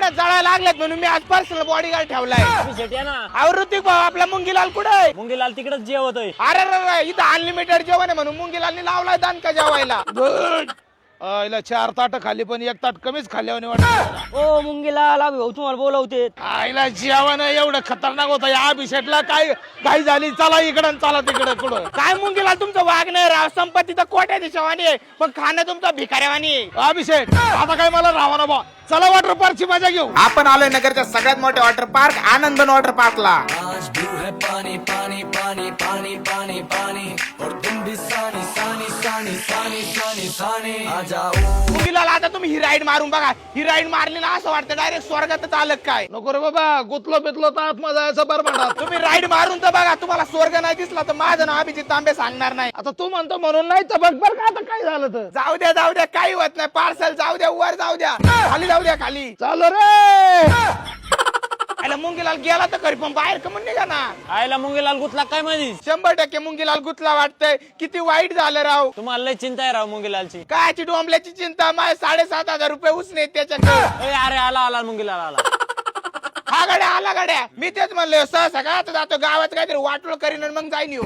पुढे जळायला लागलेत म्हणून मी आज पर्सनल बॉडीगार्ड ठेवलाय. अभिषेक या ना. अहो ऋतिक भाऊ आपला मुंगीलाल कुठे? मुंगीलाल तिकडेच जेवतोय. अरे इथं अनलिमिटेड जेवण आहे म्हणून मुंगीलालनी लावलाय दानका जेवायला. आईला 4 ताट खाली पण 1 ताट कमीच खाल्ल्याने वाटत. ओ मुंगीलाल अभि भाऊ तुम्हाला बोलवते. आईला जेवण एवढं खतरनाक होतं या अभिषेकला. काय घाई झाली, चला इकडं चला तिकडं. कुठं काय मुंगीलाल तुमचं वाघ नाही राव, संपत्ती तर कोट्याधीश वाणी आहे पण खाणं तुमचं भिकाऱ्यावानी आहे. अभिषेक आता काय मला राहा ना बा. चला वॉटर पार्कची मजा घेऊ. आपण आलोय नगरच्या सगळ्यात मोठ्या वॉटर पार्क आनंदन वॉटर पार्कला. आज ब्लू है पानी पानी पानी पानी पानी पानी और तुम भी सानी सानी सानी सानी सानी सानी आ जाओ. मुंगीलाल आता तुम्ही ही राईड मारून बघा. ही राईड मारली ना असं वाटतं डायरेक्ट स्वर्गातच आलं काय. नको रे बाबा, गुतलो बितलो तर आतमध्ये जायचं बरबाडात. तुम्ही राईड मारून तर बघा, तुम्हाला स्वर्ग नाही दिसला तर माझं नाव अभिजित तांबे सांगणार नाही. आता तू म्हणतो म्हणून नाही तर बघ बर का आता काय झालं तर. जाऊ द्या काही होत नाही. पार्सल जाऊ द्या, वर जाऊ द्या, खाली जाऊ द्या, खाली. चालो रे. आयला मुंगीलाल गेला तर खरी पण बाहेर कमून निघा ना. आयला मुंगीलाल गुतला काय माहिती. 100% मुंगीलाल गुतला वाटतंय. किती वाईट झालं राव. तुम्हाला लय चिंता आहे राव मुंगीलालची. कायची डोंबल्याची चिंता. माझे 7,500 रुपये उसने त्याच्याकडे. अरे आला मुंगीलाल आला. हा गाड्या आला गाड्या. मी तेच म्हणलं सहसा का आता जातो गावात काहीतरी वाटोळ करीन आणि मग जाईन येऊ.